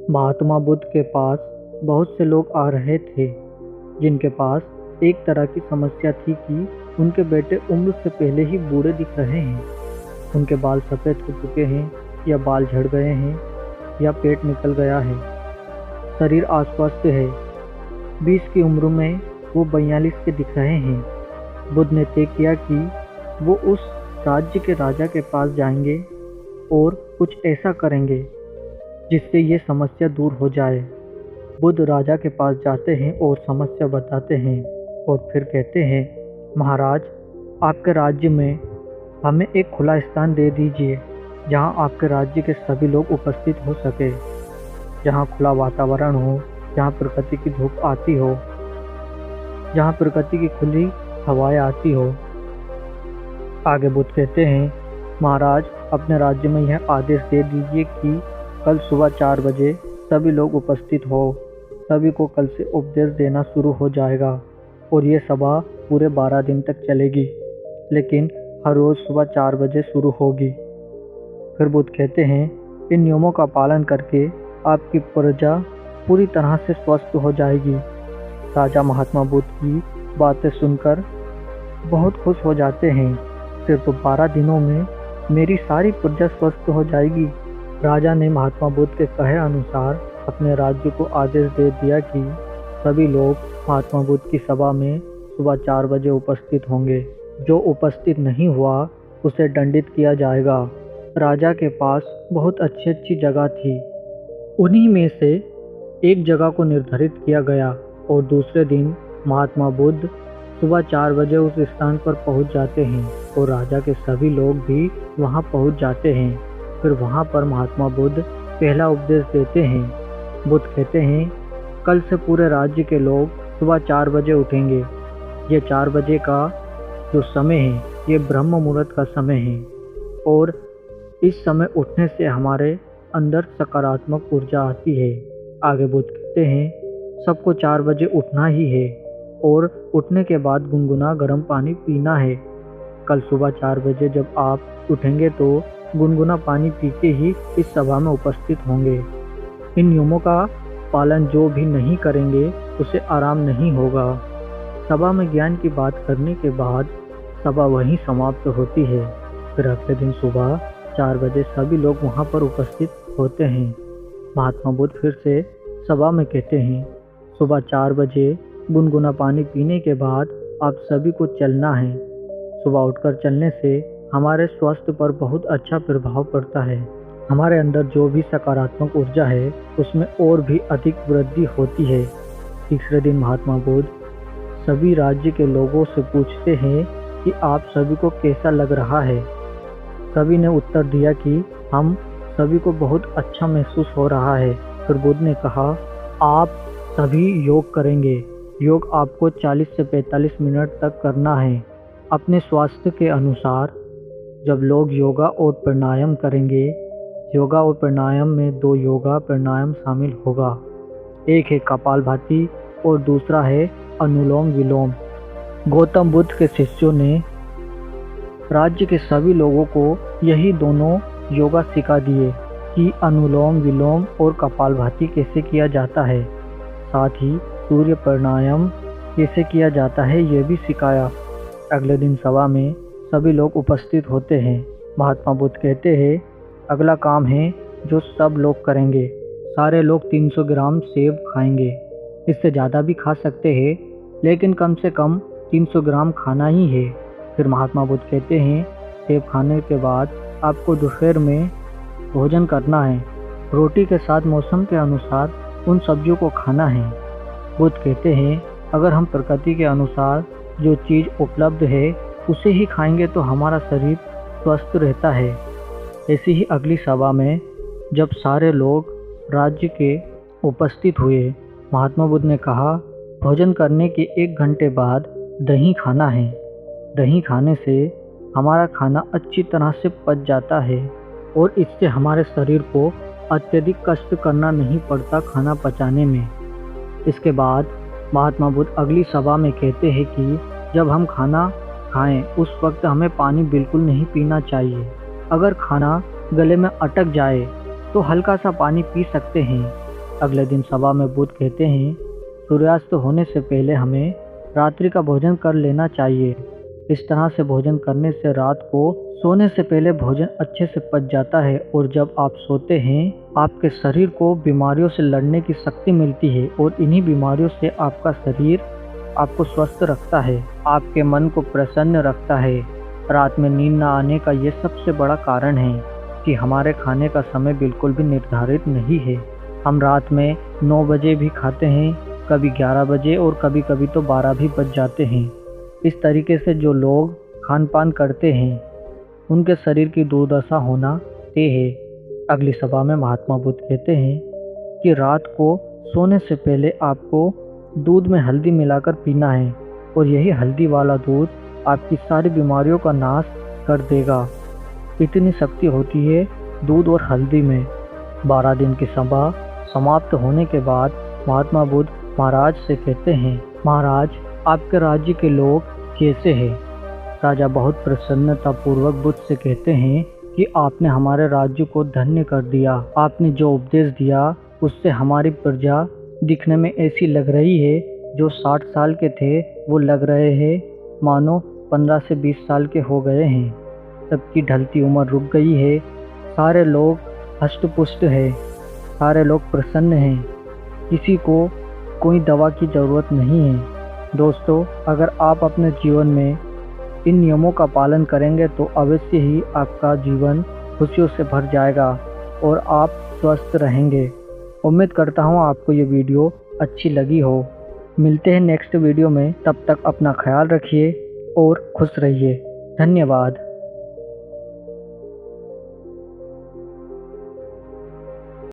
महात्मा बुद्ध के पास बहुत से लोग आ रहे थे जिनके पास एक तरह की समस्या थी कि उनके बेटे उम्र से पहले ही बूढ़े दिख रहे हैं। उनके बाल सफ़ेद हो चुके हैं या बाल झड़ गए हैं या पेट निकल गया है। शरीर अस्वस्थ है। 20 की उम्र में वो 42 के दिख रहे हैं। बुद्ध ने तय किया कि वो उस राज्य के राजा के पास जाएंगे और कुछ ऐसा करेंगे जिससे ये समस्या दूर हो जाए। बुद्ध राजा के पास जाते हैं और समस्या बताते हैं और फिर कहते हैं, महाराज, आपके राज्य में हमें एक खुला स्थान दे दीजिए जहां आपके राज्य के सभी लोग उपस्थित हो सके, जहां खुला वातावरण हो, जहां प्रकृति की धूप आती हो, जहां प्रकृति की खुली हवाएं आती हो। आगे बुद्ध कहते हैं, महाराज, अपने राज्य में यह आदेश दे दीजिए कि कल सुबह 4 बजे सभी लोग उपस्थित हो। सभी को कल से उपदेश देना शुरू हो जाएगा और ये सभा पूरे 12 दिन तक चलेगी, लेकिन हर रोज़ सुबह 4 बजे शुरू होगी। फिर बुद्ध कहते हैं, इन नियमों का पालन करके आपकी प्रजा पूरी तरह से स्वस्थ हो जाएगी। राजा महात्मा बुद्ध की बातें सुनकर बहुत खुश हो जाते हैं। सिर्फ 12 दिनों में मेरी सारी प्रजा स्वस्थ हो जाएगी। राजा ने महात्मा बुद्ध के कहे अनुसार अपने राज्य को आदेश दे दिया कि सभी लोग महात्मा बुद्ध की सभा में सुबह 4 बजे उपस्थित होंगे। जो उपस्थित नहीं हुआ उसे दंडित किया जाएगा। राजा के पास बहुत अच्छी अच्छी जगह थी। उन्हीं में से एक जगह को निर्धारित किया गया और दूसरे दिन महात्मा बुद्ध सुबह 4 बजे उस स्थान पर पहुंच जाते हैं और राजा के सभी लोग भी वहां पहुंच जाते हैं। फिर वहां पर महात्मा बुद्ध पहला उपदेश देते हैं। बुद्ध कहते हैं, कल से पूरे राज्य के लोग सुबह 4 बजे उठेंगे। ये 4 बजे का जो समय है ये ब्रह्म मुहूर्त का समय है और इस समय उठने से हमारे अंदर सकारात्मक ऊर्जा आती है। आगे बुद्ध कहते हैं, सबको 4 बजे उठना ही है और उठने के बाद गुनगुना गर्म पानी पीना है। कल सुबह 4 बजे जब आप उठेंगे तो गुनगुना पानी पी के ही इस सभा में उपस्थित होंगे। इन नियमों का पालन जो भी नहीं करेंगे उसे आराम नहीं होगा। सभा में ज्ञान की बात करने के बाद सभा वहीं समाप्त होती है। फिर अगले दिन सुबह 4 बजे सभी लोग वहां पर उपस्थित होते हैं। महात्मा बुद्ध फिर से सभा में कहते हैं, सुबह 4 बजे गुनगुना पानी पीने के बाद आप सभी को चलना है। सुबह उठकर चलने से हमारे स्वास्थ्य पर बहुत अच्छा प्रभाव पड़ता है। हमारे अंदर जो भी सकारात्मक ऊर्जा है उसमें और भी अधिक वृद्धि होती है। तीसरे दिन महात्मा बुद्ध सभी राज्य के लोगों से पूछते हैं कि आप सभी को कैसा लग रहा है। सभी ने उत्तर दिया कि हम सभी को बहुत अच्छा महसूस हो रहा है। फिर बुद्ध ने कहा, आप सभी योग करेंगे। योग आपको 40 से 45 मिनट तक करना है। अपने स्वास्थ्य के अनुसार जब लोग योगा और प्राणायाम करेंगे, योगा और प्राणायाम में 2 योगा प्राणायाम शामिल होगा। एक है कपालभाति और दूसरा है अनुलोम विलोम। गौतम बुद्ध के शिष्यों ने राज्य के सभी लोगों को यही दोनों योगा सिखा दिए कि अनुलोम विलोम और कपालभाति कैसे किया जाता है। साथ ही सूर्य प्राणायाम कैसे किया जाता है ये भी सिखाया। अगले दिन सभा में सभी लोग उपस्थित होते हैं। महात्मा बुद्ध कहते हैं, अगला काम है जो सब लोग करेंगे। सारे लोग 300 ग्राम सेब खाएंगे। इससे ज़्यादा भी खा सकते हैं, लेकिन कम से कम 300 ग्राम खाना ही है। फिर महात्मा बुद्ध कहते हैं, सेब खाने के बाद आपको दोपहर में भोजन करना है। रोटी के साथ मौसम के अनुसार उन सब्जियों को खाना है। बुद्ध कहते हैं, अगर हम प्रकृति के अनुसार जो चीज़ उपलब्ध है उसे ही खाएंगे तो हमारा शरीर स्वस्थ रहता है। ऐसी ही अगली सभा में जब सारे लोग राज्य के उपस्थित हुए, महात्मा बुद्ध ने कहा, भोजन करने के 1 घंटे बाद दही खाना है। दही खाने से हमारा खाना अच्छी तरह से पच जाता है और इससे हमारे शरीर को अत्यधिक कष्ट करना नहीं पड़ता खाना पचाने में। इसके बाद महात्मा बुद्ध अगली सभा में कहते हैं कि जब हम खाना खाएं उस वक्त हमें पानी बिल्कुल नहीं पीना चाहिए। अगर खाना गले में अटक जाए तो हल्का सा पानी पी सकते हैं, अगले दिन सभा में बुद्ध कहते हैं, सूर्यास्त होने से पहले हमें रात्रि का भोजन कर लेना चाहिए। इस तरह से भोजन करने से रात को सोने से पहले भोजन अच्छे से पच जाता है और जब आप सोते हैं आपके शरीर को बीमारियों से लड़ने की शक्ति मिलती है और इन्हीं बीमारियों से आपका शरीर आपको स्वस्थ रखता है, आपके मन को प्रसन्न रखता है। रात में नींद न आने का ये सबसे बड़ा कारण है कि हमारे खाने का समय बिल्कुल भी निर्धारित नहीं है। हम रात में 9 बजे भी खाते हैं, कभी 11 बजे और कभी कभी तो 12 भी बज जाते हैं। इस तरीके से जो लोग खान पान करते हैं उनके शरीर की दुर्दशा होना तय है। अगली सभा में महात्मा बुद्ध कहते हैं कि रात को सोने से पहले आपको दूध में हल्दी मिलाकर पीना है और यही हल्दी वाला दूध आपकी सारी बीमारियों का नाश कर देगा। इतनी शक्ति होती है दूध और हल्दी में। 12 दिन की सभा समाप्त होने के बाद महात्मा बुद्ध महाराज से कहते हैं, महाराज आपके राज्य के लोग कैसे हैं? राजा बहुत प्रसन्नता पूर्वक बुद्ध से कहते हैं कि आपने हमारे राज्य को धन्य कर दिया। आपने जो उपदेश दिया उससे हमारी प्रजा दिखने में ऐसी लग रही है, जो 60 साल के थे वो लग रहे हैं मानो 15 से 20 साल के हो गए हैं। सबकी ढलती उम्र रुक गई है, सारे लोग हष्ट-पुष्ट है, सारे लोग प्रसन्न हैं, किसी को कोई दवा की ज़रूरत नहीं है। दोस्तों, अगर आप अपने जीवन में इन नियमों का पालन करेंगे तो अवश्य ही आपका जीवन खुशियों से भर जाएगा और आप स्वस्थ रहेंगे। उम्मीद करता हूँ आपको ये वीडियो अच्छी लगी हो। मिलते हैं नेक्स्ट वीडियो में, तब तक अपना ख्याल रखिए और खुश रहिए। धन्यवाद।